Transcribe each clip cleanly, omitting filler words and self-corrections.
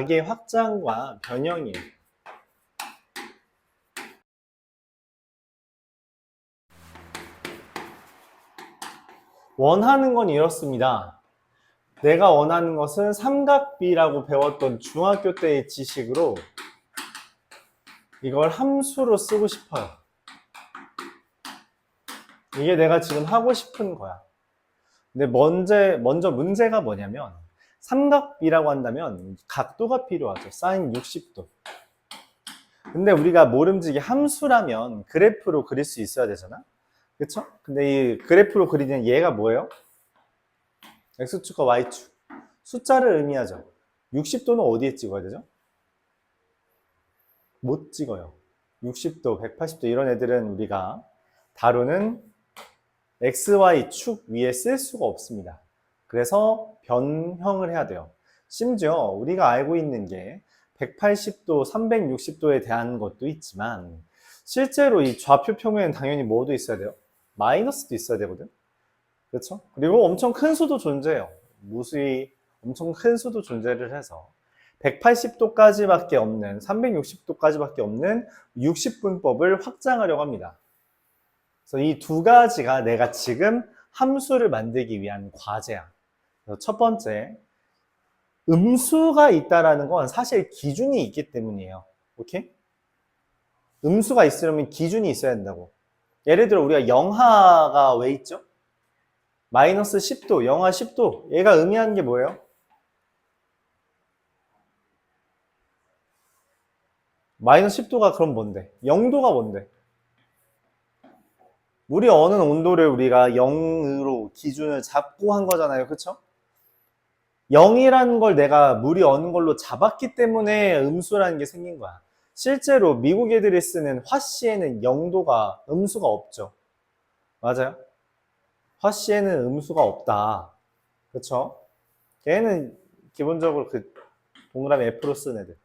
각의 확장과 변형이에요. 원하는 건 이렇습니다. 내가 원하는 것은 삼각비라고 배웠던 중학교 때의 지식으로 이걸 함수로 쓰고 싶어요. 이게 내가 지금 하고 싶은 거야. 근데 먼저 문제가 뭐냐면 삼각비라고 한다면 각도가 필요하죠. 사인 60도. 근데 우리가 모름지기 함수라면 그래프로 그릴 수 있어야 되잖아. 그쵸? 근데 이 그래프로 그리는 얘가 뭐예요? X축과 Y축. 숫자를 의미하죠. 60도는 어디에 찍어야 되죠? 못 찍어요. 60도, 180도 이런 애들은 우리가 다루는 XY축 위에 쓸 수가 없습니다. 그래서 변형을 해야 돼요. 심지어 우리가 알고 있는 게 180도, 360도에 대한 것도 있지만 실제로 이 좌표 평면엔 당연히 뭐도 있어야 돼요? 마이너스도 있어야 되거든. 그렇죠? 그리고 엄청 큰 수도 존재해요. 무수히 엄청 큰 수도 존재를 해서 180도까지밖에 없는, 360도까지밖에 없는 60분법을 확장하려고 합니다. 그래서 이 두 가지가 내가 지금 함수를 만들기 위한 과제야. 그래서 첫 번째, 음수가 있다라는 건 사실 기준이 있기 때문이에요. 오케이? 음수가 있으려면 기준이 있어야 된다고. 예를 들어 우리가 영하가 왜 있죠? 마이너스 10도, 영하 10도. 얘가 의미하는 게 뭐예요? 마이너스 10도가 그럼 뭔데? 0도가 뭔데? 물이 어느 온도를 우리가 0으로 기준을 잡고 한 거잖아요. 그쵸? 0이라는 걸 내가 물이 어느 걸로 잡았기 때문에 음수라는 게 생긴 거야. 실제로 미국 애들이 쓰는 화씨에는 0도가 음수가 없죠. 맞아요? 화씨에는 음수가 없다. 그쵸? 걔는 기본적으로 그 동그라미 F로 쓴 애들.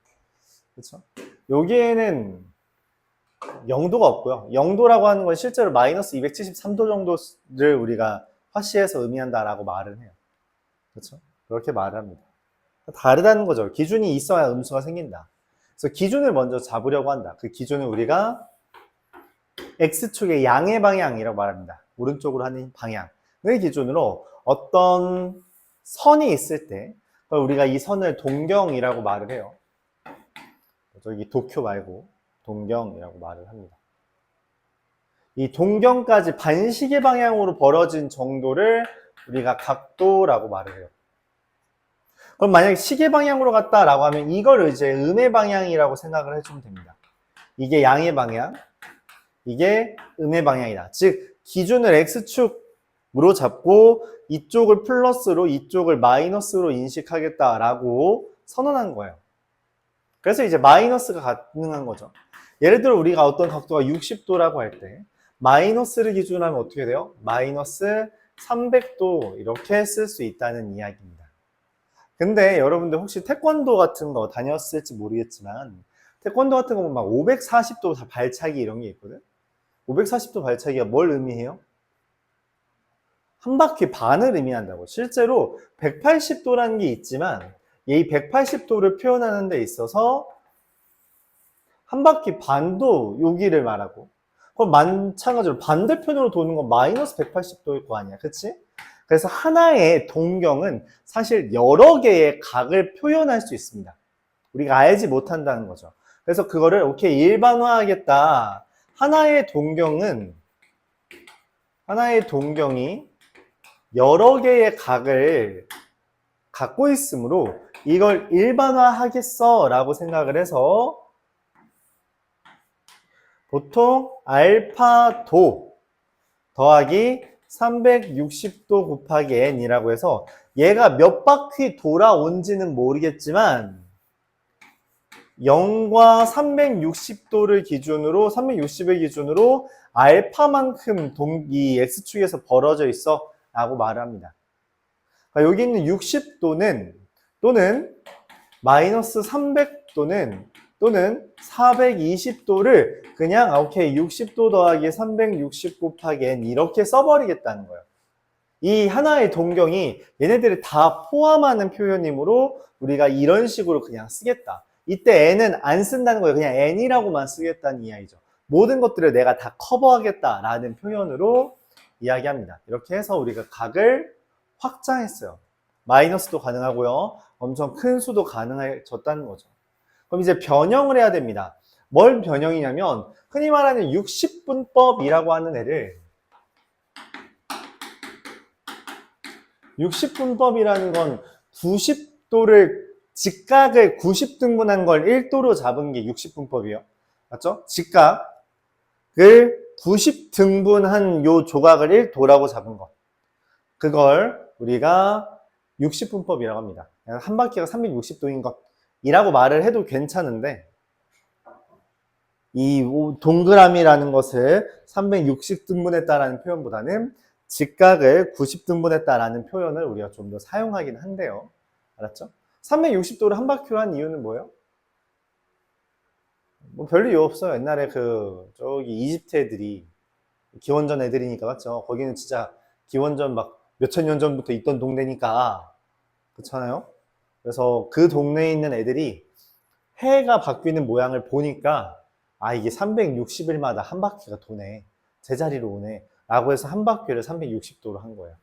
그쵸? 여기에는 0도가 없고요. 0도라고 하는 건 실제로 마이너스 273도 정도를 우리가 화씨에서 의미한다라고 말을 해요. 그렇죠? 그렇게 말을 합니다. 다르다는 거죠. 기준이 있어야 음수가 생긴다. 그래서 기준을 먼저 잡으려고 한다. 그 기준을 우리가 X축의 양의 방향이라고 말합니다. 오른쪽으로 하는 방향을 기준으로 어떤 선이 있을 때 우리가 이 선을 동경이라고 말을 해요. 저기 도쿄 말고 동경이라고 말을 합니다. 이 동경까지 반시계 방향으로 벌어진 정도를 우리가 각도라고 말을 해요. 그럼 만약에 시계 방향으로 갔다라고 하면 이걸 이제 음의 방향이라고 생각을 해주면 됩니다. 이게 양의 방향, 이게 음의 방향이다. 즉 기준을 X축으로 잡고 이쪽을 플러스로 이쪽을 마이너스로 인식하겠다라고 선언한 거예요. 그래서 이제 마이너스가 가능한 거죠. 예를 들어 우리가 어떤 각도가 60도라고 할 때 마이너스를 기준으로 하면 어떻게 돼요? 마이너스 300도 이렇게 쓸 수 있다는 이야기입니다. 근데 여러분들 혹시 태권도 같은 거 다녔을지 모르겠지만 태권도 같은 거 보면 막 540도 발차기 이런 게 있거든? 540도 발차기가 뭘 의미해요? 한 바퀴 반을 의미한다고. 실제로 180도라는 게 있지만 이 180도를 표현하는 데 있어서 한 바퀴 반도 여기를 말하고 그럼 마찬가지로 반대편으로 도는 건 마이너스 180도일 거 아니야. 그치? 그래서 하나의 동경은 사실 여러 개의 각을 표현할 수 있습니다. 우리가 알지 못한다는 거죠. 그래서 그거를 오케이 일반화하겠다. 하나의 동경이 여러 개의 각을 갖고 있으므로 이걸 일반화하겠어 라고 생각을 해서 보통 알파도 더하기 360도 곱하기 n이라고 해서 얘가 몇 바퀴 돌아온지는 모르겠지만 0과 360도를 기준으로 360을 기준으로 알파만큼 이 x축에서 벌어져 있어 라고 말을 합니다. 그러니까 여기 있는 60도는 또는 마이너스 300도는 또는 420도를 그냥 오케이 60도 더하기 360 곱하기 n 이렇게 써버리겠다는 거예요. 이 하나의 동경이 얘네들을 다 포함하는 표현이므로 우리가 이런 식으로 그냥 쓰겠다. 이때 n은 안 쓴다는 거예요. 그냥 n이라고만 쓰겠다는 이야기죠. 모든 것들을 내가 다 커버하겠다라는 표현으로 이야기합니다. 이렇게 해서 우리가 각을 확장했어요. 마이너스도 가능하고요. 엄청 큰 수도 가능해졌다는 거죠. 그럼 이제 변형을 해야 됩니다. 뭘 변형이냐면 흔히 말하는 60분법이라고 하는 애를 60분법이라는 건 90도를 직각을 90등분한 걸 1도로 잡은 게 60분법이에요. 맞죠? 직각을 90등분한 요 조각을 1도라고 잡은 것. 그걸 우리가 60분법이라고 합니다. 한 바퀴가 360도인 것이라고 말을 해도 괜찮은데 이 동그라미라는 것을 360등분했다라는 표현보다는 직각을 90등분했다라는 표현을 우리가 좀 더 사용하긴 한데요. 알았죠? 360도를 한 바퀴로 한 이유는 뭐예요? 뭐 별로 이유 없어요. 옛날에 저기 이집트 애들이 기원전 애들이니까 맞죠? 거기는 진짜 기원전 막 몇천 년 전부터 있던 동네니까 그렇잖아요? 그래서 그 동네에 있는 애들이 해가 바뀌는 모양을 보니까 아 이게 360일마다 한 바퀴가 도네. 제자리로 오네. 라고 해서 한 바퀴를 360도로 한 거예요.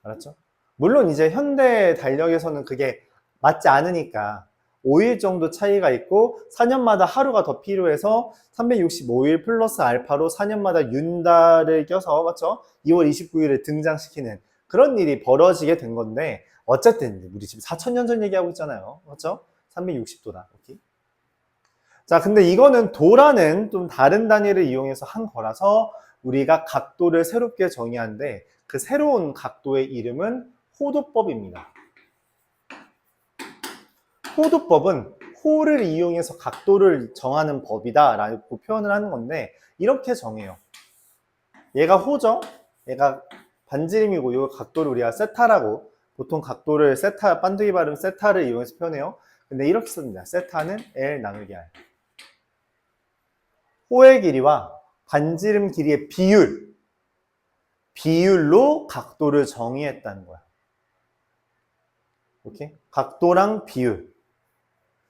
알았죠? 물론 이제 현대 달력에서는 그게 맞지 않으니까 5일 정도 차이가 있고 4년마다 하루가 더 필요해서 365일 플러스 알파로 4년마다 윤달을 껴서 맞죠? 2월 29일에 등장시키는 그런 일이 벌어지게 된 건데 어쨌든 우리 지금 4,000년 전 얘기하고 있잖아요. 맞죠? 360도다. 오케이? 자, 근데 이거는 도라는 좀 다른 단위를 이용해서 한 거라서 우리가 각도를 새롭게 정의하는데 그 새로운 각도의 이름은 호도법입니다. 호도법은 호를 이용해서 각도를 정하는 법이다 라고 표현을 하는 건데 이렇게 정해요. 얘가 호죠? 얘가 반지름이고 이 각도를 우리가 세타라고 보통 각도를 세타, 반드기 발음 세타를 이용해서 표현해요. 근데 이렇게 씁니다. 세타는 L 나누기 R. 호의 길이와 반지름 길이의 비율로 각도를 정의했다는 거야. 오케이? 각도랑 비율.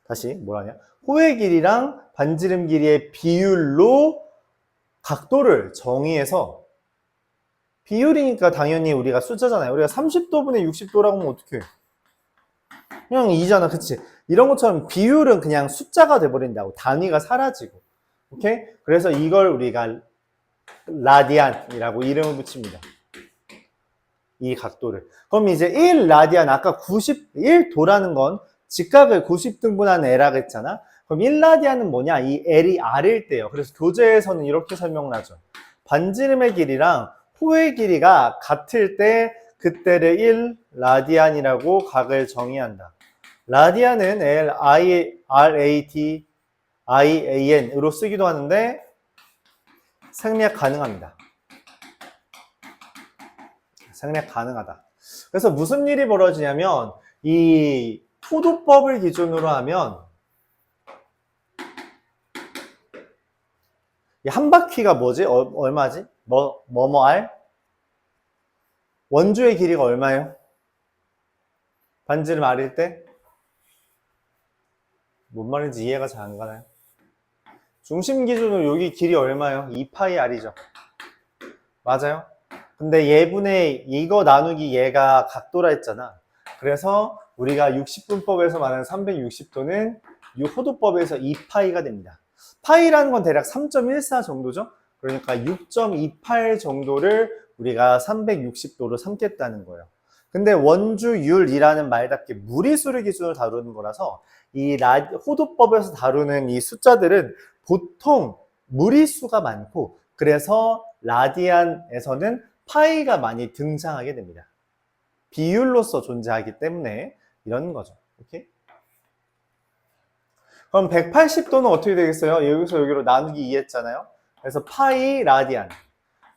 다시 뭐라냐? 호의 길이랑 반지름 길이의 비율로 각도를 정의해서 비율이니까 당연히 우리가 숫자잖아요. 우리가 30도분의 60도라고 하면 어떡해? 그냥 2잖아. 그치? 이런 것처럼 비율은 그냥 숫자가 돼버린다고. 단위가 사라지고. 오케이? 그래서 이걸 우리가 라디안이라고 이름을 붙입니다. 이 각도를. 그럼 이제 1라디안, 아까 1도라는 건 직각을 90등분한 L라고 했잖아. 그럼 1라디안은 뭐냐? 이 L이 R일 때요. 그래서 교재에서는 이렇게 설명을 하죠. 반지름의 길이랑 호의 길이가 같을 때 그때를 1라디안이라고 각을 정의한다. 라디안은 LIRADIAN으로 쓰기도 하는데 생략 가능합니다. 생략 가능하다. 그래서 무슨 일이 벌어지냐면 이 호도법을 기준으로 하면 한 바퀴가 뭐지? 얼마지? R? 원주의 길이가 얼마예요? 반지름 R일 때? 뭔 말인지 이해가 잘 안 가나요? 중심 기준으로 여기 길이 얼마예요? 2파이 R이죠. 맞아요? 근데 예분의 이거 나누기 얘가 각도라 했잖아. 그래서 우리가 60분법에서 말하는 360도는 이 호도법에서 2파이가 됩니다. 파이라는 건 대략 3.14 정도죠. 그러니까 6.28 정도를 우리가 360도로 삼겠다는 거예요. 근데 원주율이라는 말답게 무리수를 기준으로 다루는 거라서 이 호도법에서 다루는 이 숫자들은 보통 무리수가 많고 그래서 라디안에서는 파이가 많이 등장하게 됩니다. 비율로서 존재하기 때문에 이런 거죠. 오케이? 그럼 180도는 어떻게 되겠어요? 여기서 여기로 나누기 2 했잖아요. 그래서 파이 라디안.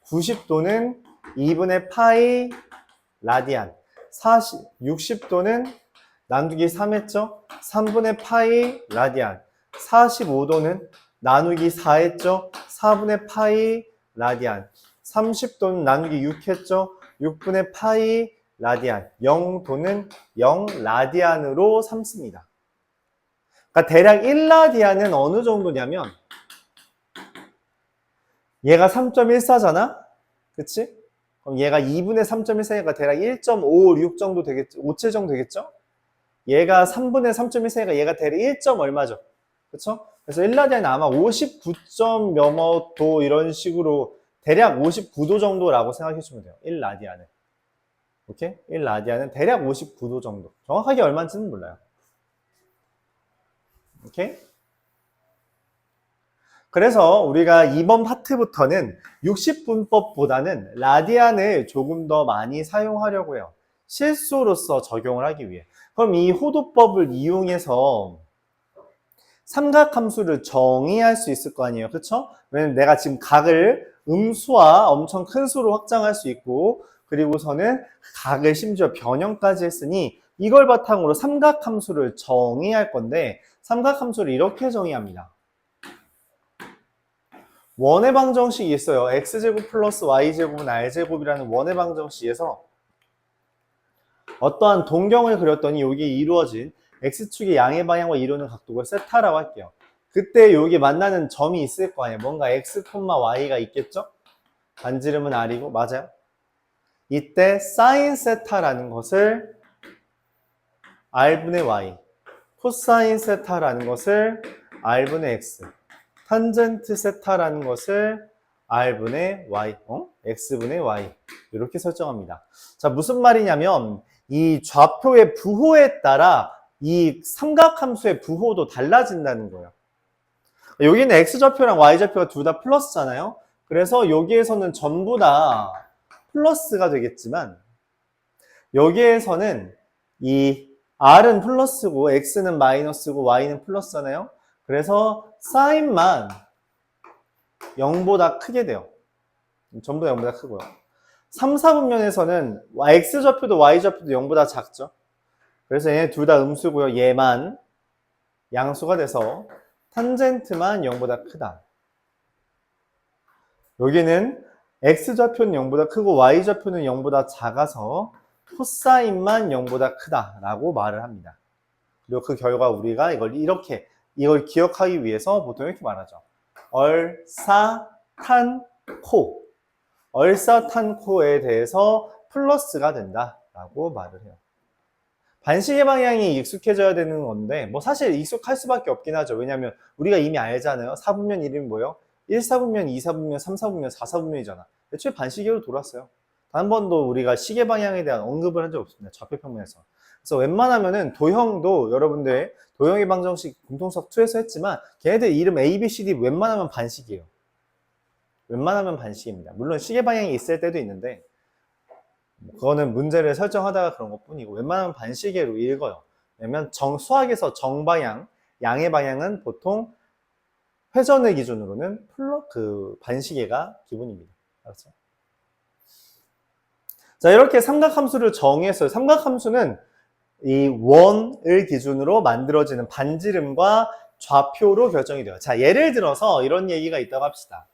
90도는 2분의 파이 라디안. 60도는 나누기 3 했죠? 3분의 파이 라디안. 45도는 나누기 4 했죠? 4분의 파이 라디안. 30도는 나누기 6 했죠? 6분의 파이 라디안. 영도는 0 라디안으로 삼습니다. 그러니까 대략 1라디안은 어느 정도냐면 얘가 3.14잖아? 그치? 그럼 얘가 2분의 3.14니까 대략 1.56 정도 되겠죠? 57 정도 되겠죠? 얘가 3분의 3.14니까 얘가 대략 1점 얼마죠? 그쵸? 그래서 1라디안은 아마 59점 몇도 이런 식으로 대략 59도 정도라고 생각해 주시면 돼요. 1라디안은. 오케이? 1라디안은 대략 59도 정도. 정확하게 얼마인지는 몰라요. 오케이? 그래서 우리가 이번 파트부터는 60분법보다는 라디안을 조금 더 많이 사용하려고 해요. 실수로서 적용을 하기 위해. 그럼 이 호도법을 이용해서 삼각함수를 정의할 수 있을 거 아니에요. 그쵸? 왜냐면 내가 지금 각을 음수와 엄청 큰 수로 확장할 수 있고, 그리고서는 각을 심지어 변형까지 했으니 이걸 바탕으로 삼각함수를 정의할 건데, 삼각함수를 이렇게 정의합니다. 원의 방정식이 있어요. x제곱 플러스 y제곱은 r제곱이라는 원의 방정식에서 어떠한 동경을 그렸더니 여기에 이루어진 x축의 양의 방향과 이루는 각도를 세타라고 할게요. 그때 여기 만나는 점이 있을 거 아니에요. 뭔가 x, y가 있겠죠? 반지름은 r이고, 맞아요? 이때 사인 세타라는 것을 r분의 y, 코사인 세타라는 것을 r분의 x, 탄젠트 세타라는 것을 r분의 y, x분의 y 이렇게 설정합니다. 자, 무슨 말이냐면 이 좌표의 부호에 따라 이 삼각함수의 부호도 달라진다는 거예요. 여기는 x좌표랑 y좌표가 둘 다 플러스잖아요. 그래서 여기에서는 전부 다 플러스가 되겠지만 여기에서는 이 r은 플러스고 x는 마이너스고 y는 플러스잖아요. 그래서 사인만 0보다 크게 돼요. 전부 다 0보다 크고요. 3, 4분면에서는 x좌표도 y좌표도 0보다 작죠. 그래서 얘네 둘 다 음수고요. 얘만 양수가 돼서 탄젠트만 0보다 크다. 여기는 x좌표는 0보다 크고 y좌표는 0보다 작아서 코사인만 0보다 크다라고 말을 합니다. 그리고 그 결과 우리가 이걸 기억하기 위해서 보통 이렇게 말하죠. 얼사탄코. 얼사탄코에 대해서 플러스가 된다라고 말을 해요. 반시계 방향이 익숙해져야 되는 건데 뭐 사실 익숙할 수밖에 없긴 하죠. 왜냐하면 우리가 이미 알잖아요. 4분면 이름이 뭐예요? 1사분면, 2사분면, 3사분면, 4사분면이잖아. 애초에 반시계로 돌았어요. 단 한 번도 우리가 시계 방향에 대한 언급을 한 적 없습니다. 좌표평면에서. 그래서 웬만하면은 도형도 여러분들 도형의 방정식 공통수학 2에서 했지만 걔네들 이름 A, B, C, D 웬만하면 반시계예요. 웬만하면 반시계입니다. 물론 시계 방향이 있을 때도 있는데 그거는 문제를 설정하다가 그런 것 뿐이고 웬만하면 반시계로 읽어요. 왜냐면 수학에서 정방향, 양의 방향은 보통 회전을 기준으로는 반시계가 기본입니다. 알았죠? 자, 이렇게 삼각함수를 정의했어요. 삼각함수는 이 원을 기준으로 만들어지는 반지름과 좌표로 결정이 돼요. 자, 예를 들어서 이런 얘기가 있다고 합시다.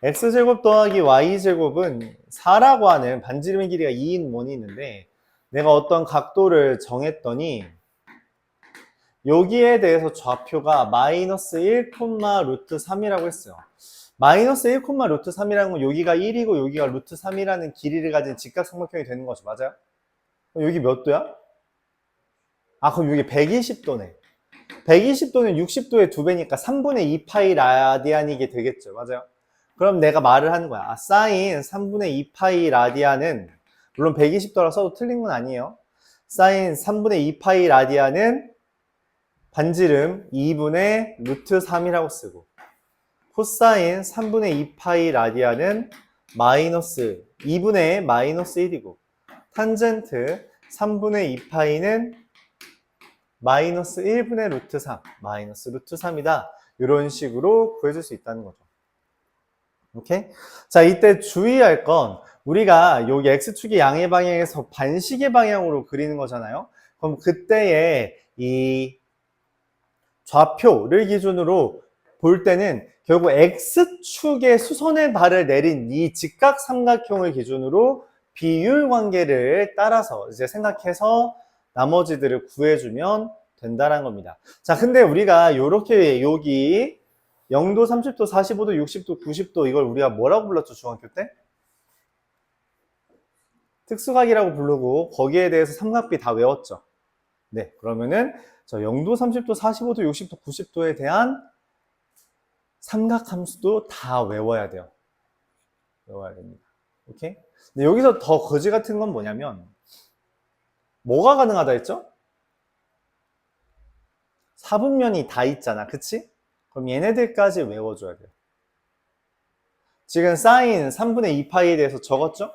x제곱 더하기 y제곱은 4라고 하는 반지름의 길이가 2인 원이 있는데 내가 어떤 각도를 정했더니 여기에 대해서 좌표가 마이너스 1, 루트 3이라고 했어요. 마이너스 1, 루트 3이라는 건 여기가 1이고 여기가 루트 3이라는 길이를 가진 직각삼각형이 되는 거죠. 맞아요? 여기 몇 도야? 아, 그럼 여기 120도네. 120도는 60도의 2배니까 3분의 2 파이 라디안이게 되겠죠. 맞아요? 그럼 내가 말을 하는 거야. 아, 사인 3분의 2 파이 라디안은 물론 120도라 써도 틀린 건 아니에요. 사인 3분의 2 파이 라디안은 반지름 2분의 루트 3이라고 쓰고 코사인 3분의 2 파이 라디안은 마이너스 2분의 마이너스 1이고 탄젠트 3분의 2 파이는 마이너스 1분의 루트 3 마이너스 루트 3이다. 이런 식으로 구해줄 수 있다는 거죠. 오케이? 자, 이때 주의할 건 우리가 여기 x축의 양의 방향에서 반시계 방향으로 그리는 거잖아요. 그럼 그때의 이 좌표를 기준으로 볼 때는 결국 X축의 수선의 발을 내린 이 직각 삼각형을 기준으로 비율 관계를 따라서 이제 생각해서 나머지들을 구해주면 된다는 겁니다. 자, 근데 우리가 이렇게 여기 0도, 30도, 45도, 60도, 90도 이걸 우리가 뭐라고 불렀죠, 중학교 때? 특수각이라고 부르고 거기에 대해서 삼각비 다 외웠죠. 네, 그러면은 저 0도, 30도, 45도, 60도, 90도에 대한 삼각함수도 다 외워야 돼요. 외워야 됩니다. 오케이? 근데 여기서 더 거지 같은 건 뭐냐면 뭐가 가능하다 했죠? 사분면이 다 있잖아, 그치? 그럼 얘네들까지 외워줘야 돼요. 지금 사인 3분의 2파이에 대해서 적었죠?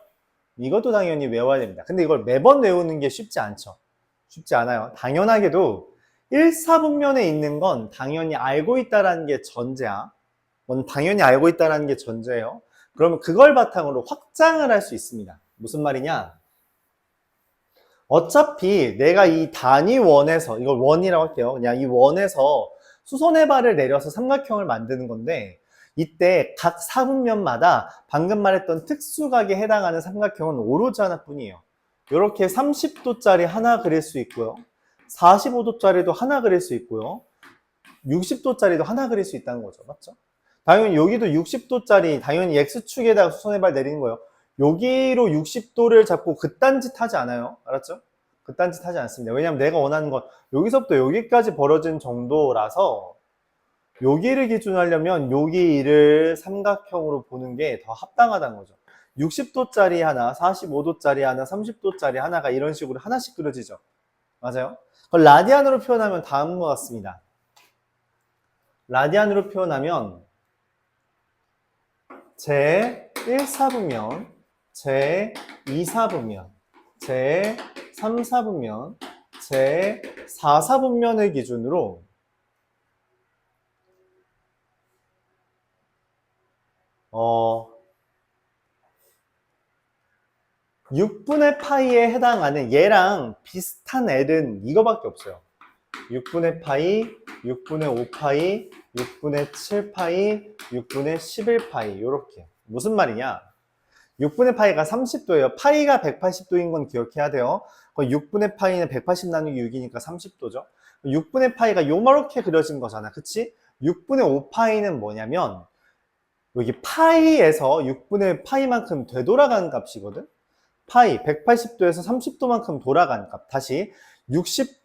이것도 당연히 외워야 됩니다. 근데 이걸 매번 외우는 게 쉽지 않죠. 쉽지 않아요. 당연하게도 1사분면에 있는 건 당연히 알고 있다는 게 전제야. 넌 당연히 알고 있다는 게 전제예요. 그러면 그걸 바탕으로 확장을 할 수 있습니다. 무슨 말이냐? 어차피 내가 이 단위 원에서, 이걸 원이라고 할게요. 그냥 이 원에서 수선의 발을 내려서 삼각형을 만드는 건데, 이때 각 사분면마다 방금 말했던 특수각에 해당하는 삼각형은 오로지 하나뿐이에요. 이렇게 30도짜리 하나 그릴 수 있고요. 45도짜리도 하나 그릴 수 있고요. 60도짜리도 하나 그릴 수 있다는 거죠. 맞죠? 당연히 여기도 60도짜리, 당연히 X축에다가 수선의 발 내리는 거예요. 여기로 60도를 잡고 그딴 짓 하지 않아요. 알았죠? 그딴 짓 하지 않습니다. 왜냐면 내가 원하는 건 여기서부터 여기까지 벌어진 정도라서 여기를 기준으로 하려면 여기를 삼각형으로 보는 게 더 합당하다는 거죠. 60도짜리 하나, 45도짜리 하나, 30도짜리 하나가 이런 식으로 하나씩 그려지죠. 맞아요? 그걸 라디안으로 표현하면 다음과 같습니다. 라디안으로 표현하면 제 1사분면, 제 2사분면, 제 3사분면, 제 4사분면을 기준으로 6분의 파이에 해당하는 얘랑 비슷한 L은 이거밖에 없어요. 6분의 파이, 6분의 5파이, 6분의 7파이, 6분의 11파이 이렇게. 무슨 말이냐? 6분의 파이가 30도예요. 파이가 180도인 건 기억해야 돼요. 6분의 파이는 180 나누기 6이니까 30도죠. 6분의 파이가 요렇게 그려진 거잖아. 그치? 6분의 5파이는 뭐냐면 여기 파이에서 6분의 파이만큼 되돌아가는 값이거든. 파이 180도에서 30도만큼 돌아가는 값. 다시 6분의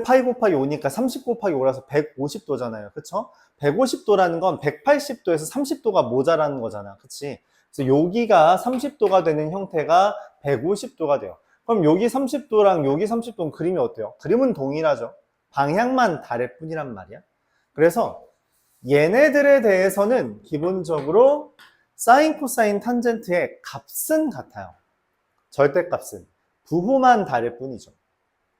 파이 곱하기 5니까 30 곱하기 5라서 150도잖아요. 그쵸? 150도라는 건 180도에서 30도가 모자라는 거잖아. 그치? 그래서 여기가 30도가 되는 형태가 150도가 돼요. 그럼 여기 30도랑 여기 30도는 그림이 어때요? 그림은 동일하죠. 방향만 다를 뿐이란 말이야. 그래서 얘네들에 대해서는 기본적으로 사인, 코사인, 탄젠트의 값은 같아요. 절대값은. 부호만 다를 뿐이죠.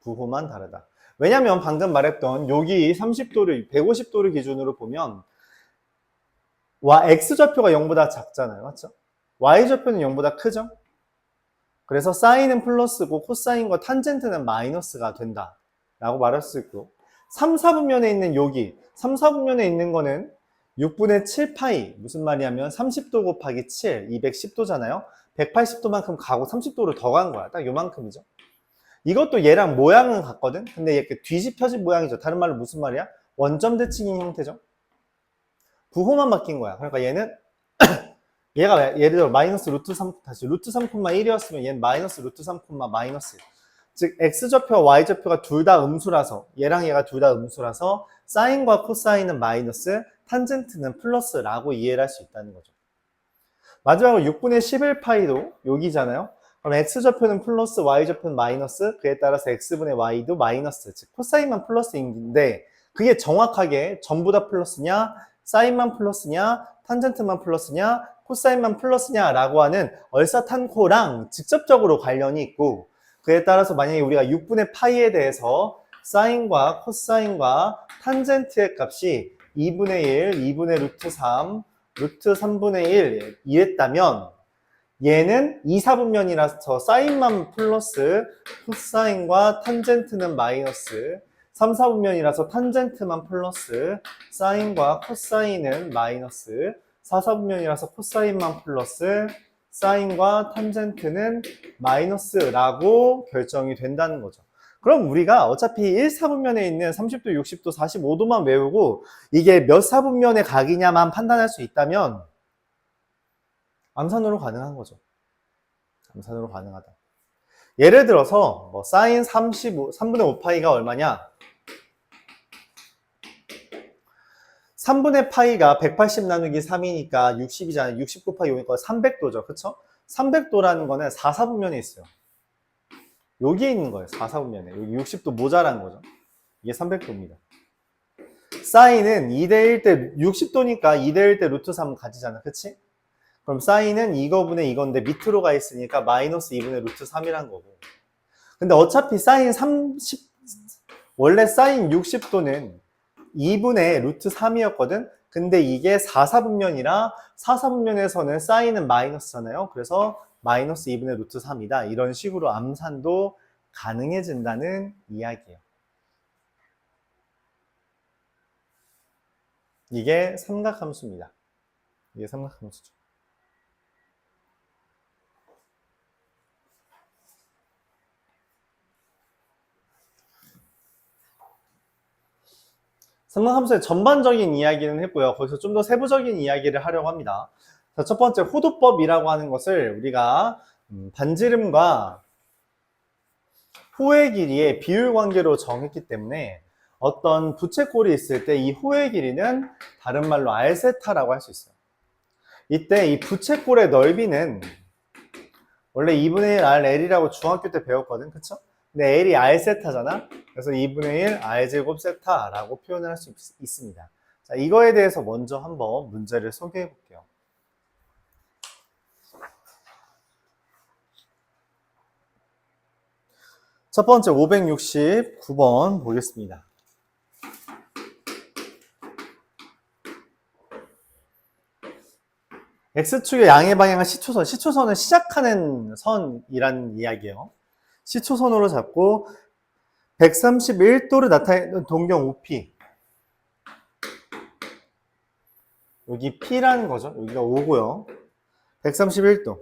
부호만 다르다. 왜냐면 방금 말했던 여기 30도를 150도를 기준으로 보면 X좌표가 0보다 작잖아요. 맞죠? Y좌표는 0보다 크죠? 그래서 사인은 플러스고 코사인과 탄젠트는 마이너스가 된다 라고 말할 수 있고 3, 4분면에 있는 여기 3, 4분면에 있는 거는 6분의 7파이 무슨 말이냐면 30도 곱하기 7 210도잖아요. 180도만큼 가고 30도로 더 간 거야. 딱 요만큼이죠. 이것도 얘랑 모양은 같거든? 근데 이렇게 뒤집혀진 모양이죠. 다른 말로 무슨 말이야? 원점 대칭인 형태죠. 부호만 바뀐 거야. 그러니까 얘는 얘가 예를 들어 마이너스 루트 3, 다시 루트 3,1이었으면 얘는 마이너스 루트 3, 마이너스. 즉 X좌표와 Y좌표가 둘 다 음수라서 얘랑 얘가 둘 다 음수라서 사인과 코사인은 마이너스, 탄젠트는 플러스라고 이해를 할 수 있다는 거죠. 마지막으로 6분의 11파이도 여기잖아요. 그럼 X좌표는 플러스, Y좌표는 마이너스, 그에 따라서 X분의 Y도 마이너스, 즉 코사인만 플러스인데 그게 정확하게 전부 다 플러스냐, 사인만 플러스냐, 탄젠트만 플러스냐, 코사인만 플러스냐 라고 하는 얼사탄코랑 직접적으로 관련이 있고 그에 따라서 만약에 우리가 6분의 파이에 대해서 사인과 코사인과 탄젠트의 값이 2분의 1, 2분의 루트 3, 루트 3분의 1 이랬다면 얘는 2사분면이라서 사인만 플러스 코사인과 탄젠트는 마이너스 3, 4분면이라서 탄젠트만 플러스, 사인과 코사인은 마이너스, 4, 4분면이라서 코사인만 플러스, 사인과 탄젠트는 마이너스라고 결정이 된다는 거죠. 그럼 우리가 어차피 1, 4분면에 있는 30도, 60도, 45도만 외우고 이게 몇 4분면의 각이냐만 판단할 수 있다면 암산으로 가능한 거죠. 암산으로 가능하다. 예를 들어서 뭐 사인 3분의 5파이가 얼마냐? 3분의 파이가 180 나누기 3이니까 60이잖아요. 60 곱하기 5니까 300도죠. 그쵸? 300도라는 거는 4, 4분면에 있어요. 여기에 있는 거예요. 4, 4분면에. 여기 60도 모자란 거죠. 이게 300도입니다. 사인은 2대1 때 60도니까 2대1 때 루트 3 가지잖아. 그치? 그럼 사인은 이거분의 이건데 밑으로 가 있으니까 마이너스 2분의 루트 3이란 거고. 근데 어차피 사인 30, 원래 사인 60도는 2분의 루트 3이었거든? 근데 이게 4, 4분면이라 4, 4분면에서는 사인은 마이너스잖아요. 그래서 마이너스 2분의 루트 3이다. 이런 식으로 암산도 가능해진다는 이야기예요. 이게 삼각함수입니다. 이게 삼각함수죠. 삼각함수의 전반적인 이야기는 했고요. 거기서 좀 더 세부적인 이야기를 하려고 합니다. 자, 첫 번째 호도법이라고 하는 것을 우리가 반지름과 호의 길이의 비율 관계로 정했기 때문에 어떤 부채꼴이 있을 때 이 호의 길이는 다른 말로 R세타라고 할 수 있어요. 이때 이 부채꼴의 넓이는 원래 2분의 1 RL이라고 중학교 때 배웠거든, 그쵸? 근데 L이 R세타잖아? 그래서 2분의 1 R제곱 세타라고 표현을 할 수 있습니다. 자, 이거에 대해서 먼저 한번 문제를 소개해 볼게요. 첫 번째 569번 보겠습니다. X축의 양의 방향은 시초선. 시초선은 시작하는 선이라는 이야기예요. 시초선으로 잡고 131도를 나타내는 동경 OP. 여기 P라는 거죠. 여기가 5고요. 131도.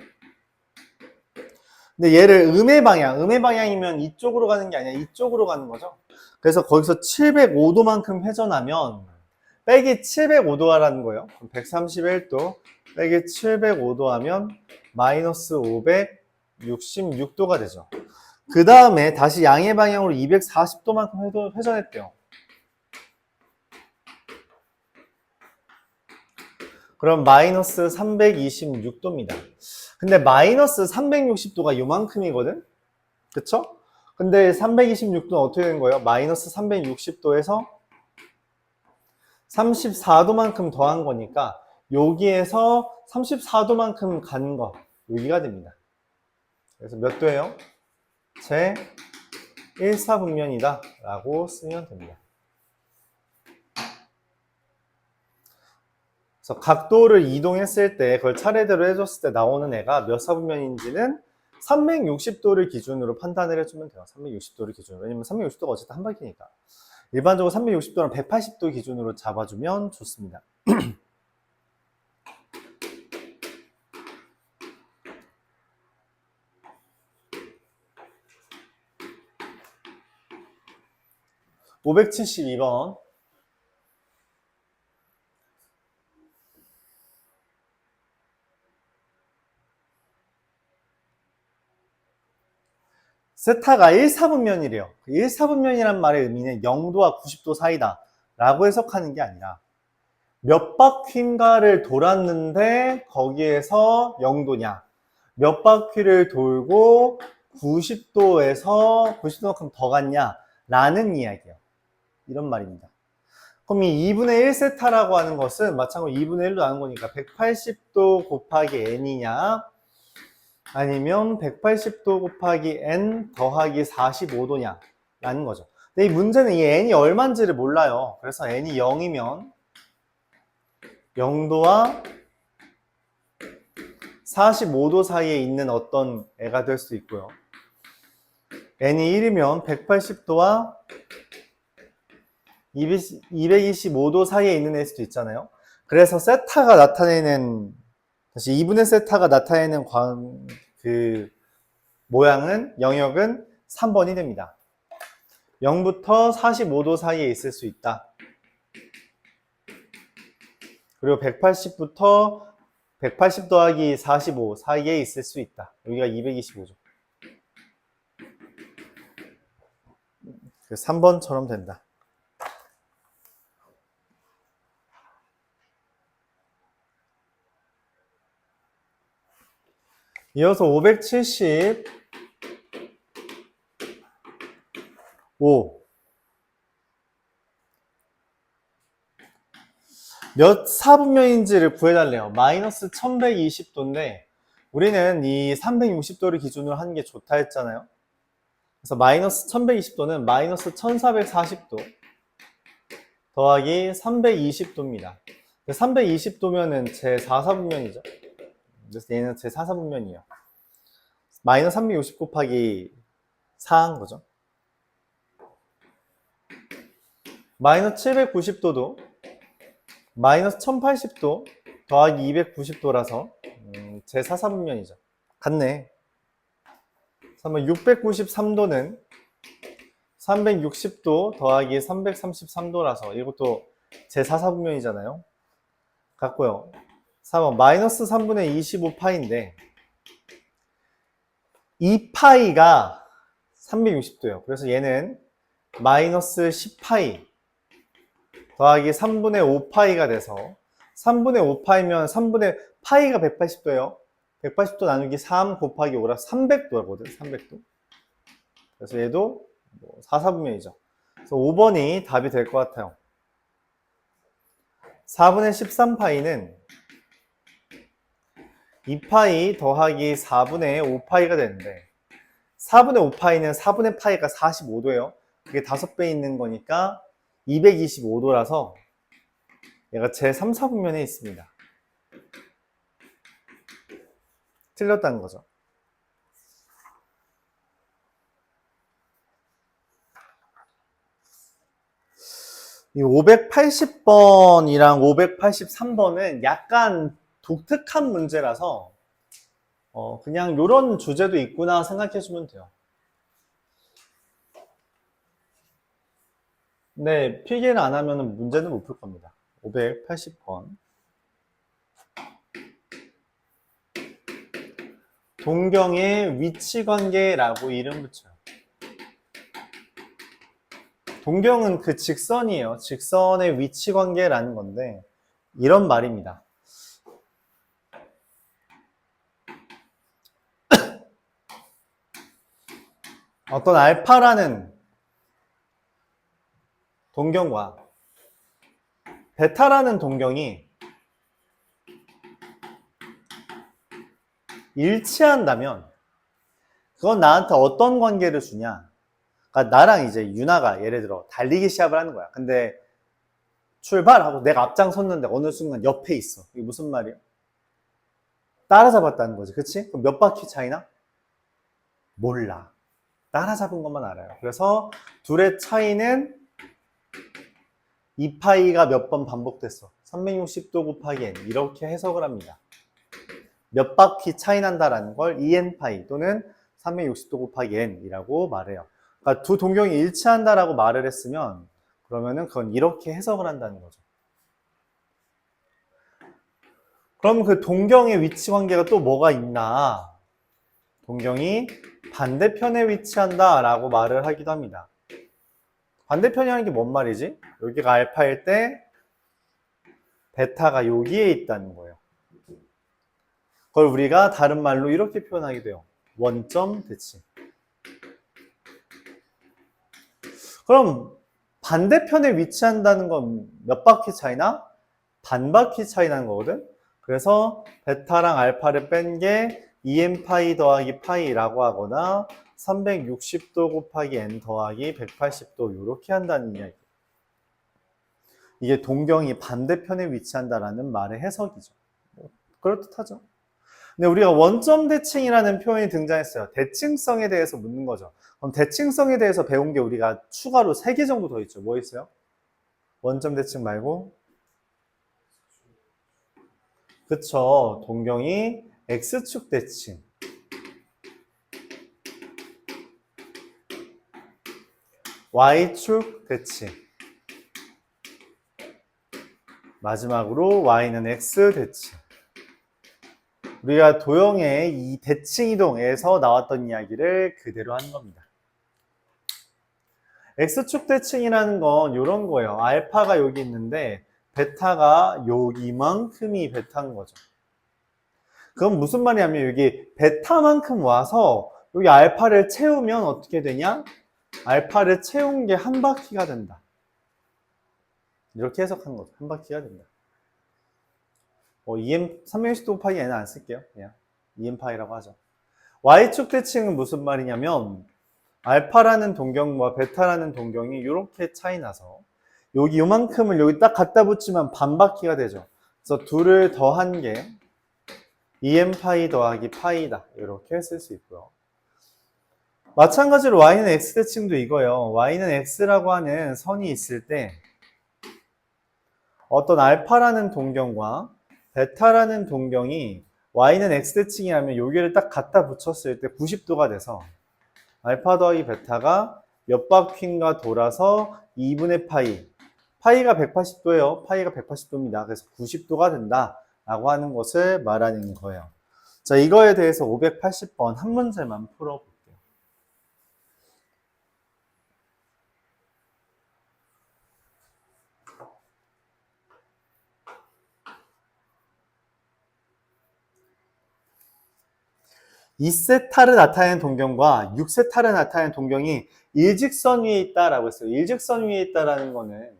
근데 얘를 음의 방향이면 이쪽으로 가는 게 아니라 이쪽으로 가는 거죠. 그래서 거기서 705도만큼 회전하면 빼기 705도라는 거예요. 131도 빼기 705도 하면 마이너스 566도가 되죠. 그 다음에 다시 양의 방향으로 240도만큼 회전했대요. 그럼 마이너스 326도입니다. 근데 마이너스 360도가 요만큼이거든? 그쵸? 근데 326도는 어떻게 된 거예요? 마이너스 360도에서 34도만큼 더한 거니까 여기에서 34도만큼 간 거, 여기가 됩니다. 그래서 몇 도예요? 제 1사분면이다 라고 쓰면 됩니다. 그래서 각도를 이동했을 때 그걸 차례대로 해줬을 때 나오는 애가 몇 사분면인지는 360도를 기준으로 판단을 해주면 돼요. 360도를 기준으로. 왜냐면 360도가 어쨌든 한 바퀴니까. 일반적으로 360도는 180도 기준으로 잡아주면 좋습니다. (572번) 세타가 1사분면이래요. 1사분면이란 말의 의미는 0도와 90도 사이다 라고 해석하는 게 아니라 몇 바퀴인가를 돌았는데 거기에서 0도냐, 몇 바퀴를 돌고 90도에서 90도만큼 더 갔냐 라는 이야기예요. 이런 말입니다. 그럼 이 2분의 1 세타라고 하는 것은 마찬가지로 2분의 1로 나눈 거니까 180도 곱하기 n이냐 아니면 180도 곱하기 n 더하기 45도냐 라는 거죠. 근데 이 문제는 이 n이 얼마인지를 몰라요. 그래서 n이 0이면 0도와 45도 사이에 있는 어떤 애가 될 수 있고요. n이 1이면 180도와 225도 사이에 있는 애일 수도 있잖아요. 그래서 세타가 나타내는, 다시 2분의 세타가 나타내는 모양은, 영역은 3번이 됩니다. 0부터 45도 사이에 있을 수 있다. 그리고 180부터 180 더하기 45 사이에 있을 수 있다. 여기가 225죠. 3번처럼 된다. 이어서 575 몇 사분면인지를 구해달래요. 마이너스 1120도인데 우리는 이 360도를 기준으로 하는 게 좋다 했잖아요. 그래서 마이너스 1120도는 마이너스 1440도 더하기 320도입니다. 320도면은 제 4사분면이죠. 그래서 얘는 제 4사분면이에요. 마이너스 360 곱하기 4한 거죠. 마이너스 790도도 마이너스 1080도 더하기 290도라서 제 4사분면이죠. 같네. 그러면 693도는 360도 더하기 333도라서 이것도 제 4사분면이잖아요. 같고요. 4번 마이너스 3분의 25파이인데 이 파이가 360도예요. 그래서 얘는 마이너스 10파이 더하기 3분의 5파이가 돼서 3분의 5파이면 3분의 파이가 180도예요. 180도 나누기 3 곱하기 5라 300도거든. 300도. 그래서 얘도 4사분면이죠. 그래서 5번이 답이 될 것 같아요. 4분의 13파이는 2파이 더하기 4분의 5파이가 되는데 4분의 5파이는 4분의 파이가 45도예요. 그게 5배 있는 거니까 225도라서 얘가 제 3, 4분면에 있습니다. 틀렸다는 거죠. 이 580번이랑 583번은 약간 독특한 문제라서 그냥 이런 주제도 있구나 생각해주면 돼요. 네, 필기를 안 하면 문제는 못 풀 겁니다. 580번. 동경의 위치관계라고 이름 붙여요. 동경은 그 직선이에요. 직선의 위치관계라는 건데 이런 말입니다. 어떤 알파라는 동경과 베타라는 동경이 일치한다면 그건 나한테 어떤 관계를 주냐? 그러니까 나랑 이제 유나가 예를 들어 달리기 시합을 하는 거야. 근데 출발하고 내가 앞장섰는데 어느 순간 옆에 있어. 이게 무슨 말이야? 따라잡았다는 거지. 그치? 그럼 몇 바퀴 차이나? 몰라. 따라잡은 것만 알아요. 그래서 둘의 차이는 2파이가 몇 번 반복됐어. 360도 곱하기 n 이렇게 해석을 합니다. 몇 바퀴 차이 난다라는 걸 2n파이 또는 360도 곱하기 n이라고 말해요. 그러니까 두 동경이 일치한다라고 말을 했으면 그러면은 그건 이렇게 해석을 한다는 거죠. 그럼 그 동경의 위치 관계가 또 뭐가 있나? 동경이 반대편에 위치한다 라고 말을 하기도 합니다. 반대편이라는 게 뭔 말이지? 여기가 알파일 때 베타가 여기에 있다는 거예요. 그걸 우리가 다른 말로 이렇게 표현하게 돼요. 원점 대칭. 그럼 반대편에 위치한다는 건 몇 바퀴 차이나? 반 바퀴 차이 나는 거거든? 그래서 베타랑 알파를 뺀 게 2n파이 더하기 파이라고 하거나 360도 곱하기 n 더하기 180도 이렇게 한다는 이야기. 이게 동경이 반대편에 위치한다라는 말의 해석이죠. 그럴듯하죠. 근데 우리가 원점 대칭이라는 표현이 등장했어요. 대칭성에 대해서 묻는 거죠. 그럼 대칭성에 대해서 배운 게 우리가 추가로 3개 정도 더 있죠. 뭐 있어요? 원점 대칭 말고. 그쵸. 동경이 X축 대칭. Y축 대칭. 마지막으로 Y는 X 대칭. 우리가 도형의 이 대칭 이동에서 나왔던 이야기를 그대로 하는 겁니다. X축 대칭이라는 건 이런 거예요. 알파가 여기 있는데 베타가 여기만큼이 베타인 거죠. 그건 무슨 말이냐면 여기 베타만큼 와서 여기 알파를 채우면 어떻게 되냐? 알파를 채운 게 한 바퀴가 된다. 이렇게 해석한 거죠. 한 바퀴가 된다. EM 360도 곱하기 n은 안 쓸게요. 그냥 EM파이라고 하죠. Y축 대칭은 무슨 말이냐면 알파라는 동경과 베타라는 동경이 이렇게 차이 나서 여기 요만큼을 여기 딱 갖다 붙이면 반 바퀴가 되죠. 그래서 둘을 더한 게 EM파이 더하기 파이다. 이렇게 쓸 수 있고요. 마찬가지로 Y는 X 대칭도 이거예요. Y는 X라고 하는 선이 있을 때 어떤 알파라는 동경과 베타라는 동경이 Y는 X 대칭이라면 여기를 딱 갖다 붙였을 때 90도가 돼서 알파 더하기 베타가 몇 바퀴인가 돌아서 2분의 파이. 파이가 180도예요. 파이가 180도입니다. 그래서 90도가 된다. 라고 하는 것을 말하는 거예요. 자, 이거에 대해서 580번 한 문제만 풀어볼게요. (2세타를) 나타내는 동경과 (6세타를) 나타내는 동경이 일직선 위에 있다라고 했어요. 일직선 위에 있다라는 거는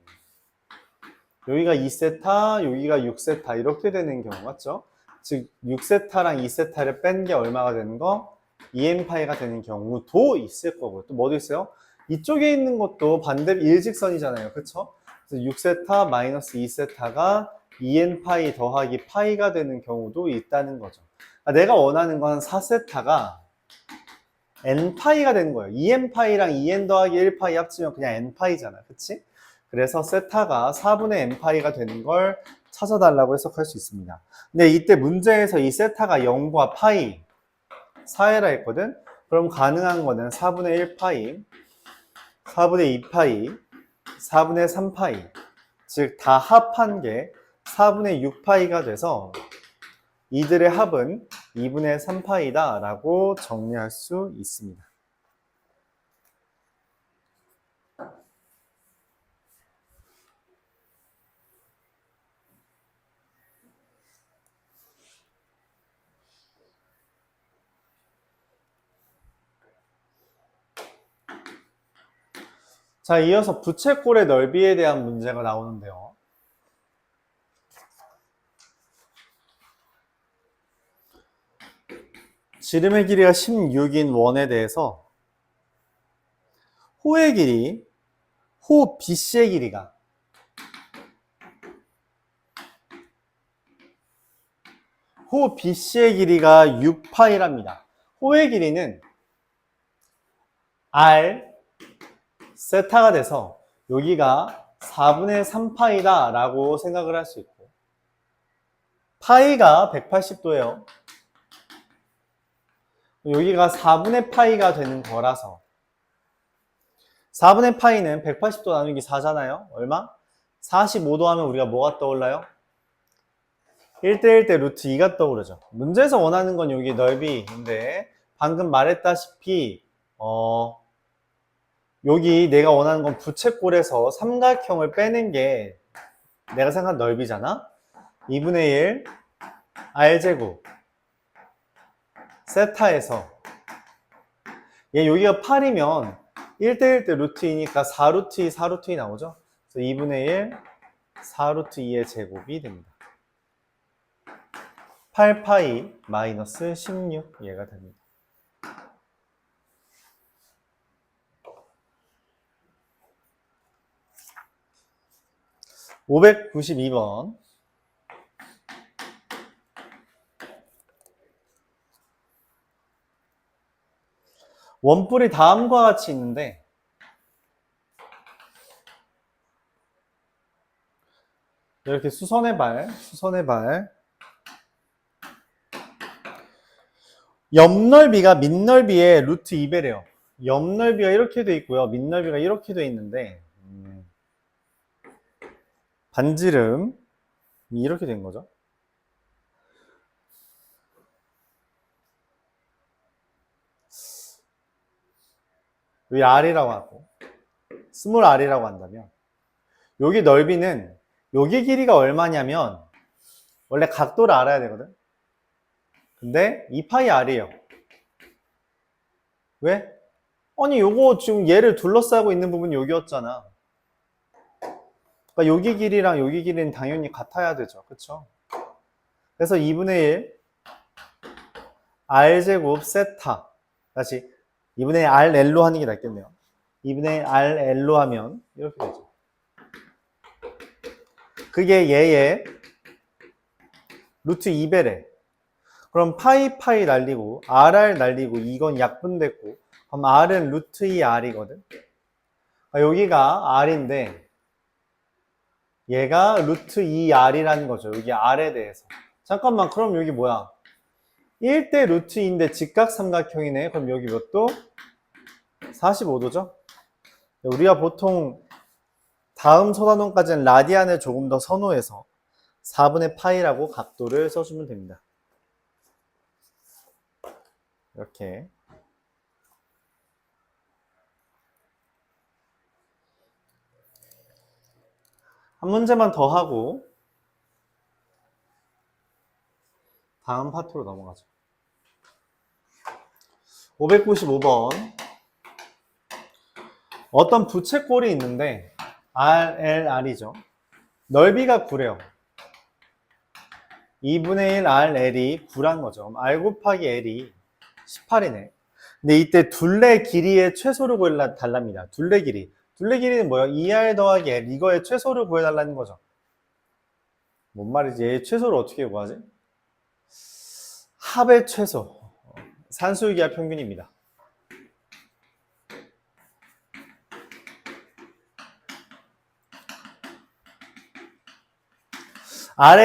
여기가 2세타, 여기가 6세타 이렇게 되는 경우 맞죠? 즉 6세타랑 2세타를 뺀 게 얼마가 되는 거? EM파이가 되는 경우도 있을 거고 또 뭐도 있어요? 이쪽에 있는 것도 반대 일직선이잖아요. 그쵸? 그래서 6세타 마이너스 2세타가 EN파이 더하기 파이가 되는 경우도 있다는 거죠. 내가 원하는 건 4세타가 n파이가 되는 거예요. 2n파이랑 2n 더하기 1파이 합치면 그냥 n파이잖아. 그치? 그래서 세타가 4분의 n파이가 되는 걸 찾아달라고 해석할 수 있습니다. 근데 이때 문제에서 이 세타가 0과 파이 사이라 했거든? 그럼 가능한 거는 4분의 1파이, 4분의 2파이, 4분의 3파이 즉 다 합한 게 4분의 6파이가 돼서 이들의 합은 2분의 3파이다 라고 정리할 수 있습니다. 자, 이어서 부채꼴의 넓이에 대한 문제가 나오는데요. 지름의 길이가 16인 원에 대해서 호의 길이, 호 BC의 길이가 호 BC의 길이가 6파이랍니다. 호의 길이는 R 세타가 돼서 여기가 4분의 3파이다 라고 생각을 할 수 있고 파이가 180도예요. 여기가 4분의 파이가 되는 거라서 4분의 파이는 180도 나누기 4잖아요. 얼마? 45도 하면 우리가 뭐가 떠올라요? 1대1 대 루트 2가 떠오르죠. 문제에서 원하는 건 여기 넓이인데 방금 말했다시피 여기 내가 원하는 건 부채꼴에서 삼각형을 빼는 게 내가 생각한 넓이잖아. 2분의 1 R제곱 세타에서 얘 여기가 8이면 1대1 대 루트 2니까 4루트 2, 4루트 2 나오죠. 그래서 2분의 1 4루트 2의 제곱이 됩니다. 8파이 마이너스 16 얘가 됩니다. (592번) 원뿔이 다음과 같이 있는데 이렇게 수선의 발, 수선의 발. 옆넓이가 밑넓이의 루트 2배래요. 옆넓이가 이렇게 돼 있고요. 밑넓이가 이렇게 돼 있는데 반지름이 이렇게 된 거죠. 여기 R이라고 하고 스몰 r이라고 한다면 여기 넓이는 여기 길이가 얼마냐면 원래 각도를 알아야 되거든. 근데 2파이 r이에요. 왜? 아니 요거 지금 얘를 둘러싸고 있는 부분이 여기였잖아. 그러니까 여기 길이랑 여기 길이는 당연히 같아야 되죠. 그쵸? 그래서 2분의 1 r제곱 세타, 다시 2분의 1 rl로 하는 게 낫겠네요. 2분의 1 rl로 하면 이렇게 되죠. 그게 얘의 루트 2배래. 그럼 파이 날리고 rr 날리고 이건 약분됐고, 그럼 r은 루트 2r이거든. 여기가 r인데 얘가 루트 2r이라는 거죠. 여기 r에 대해서. 잠깐만, 그럼 여기 뭐야? 1대 루트 2인데 직각삼각형이네. 그럼 여기 몇 도? 45도죠? 우리가 보통 다음 소단원까지는 라디안을 조금 더 선호해서 4분의 파이라고 각도를 써주면 됩니다. 이렇게. 한 문제만 더 하고 다음 파트로 넘어가죠. 595번. 어떤 부채꼴이 있는데 RLR이죠. 넓이가 9래요. 2분의 1 RL이 9란 거죠. R 곱하기 L이 18이네. 근데 이때 둘레 길이의 최소를 구해달랍니다. 둘레 길이. 둘레 길이는 뭐예요? 2R 더하기 L. 이거의 최소를 구해달라는 거죠. 뭔 말이지? 얘의 최소를 어떻게 구하지? 합의 최소. 산술기하 평균입니다. 아래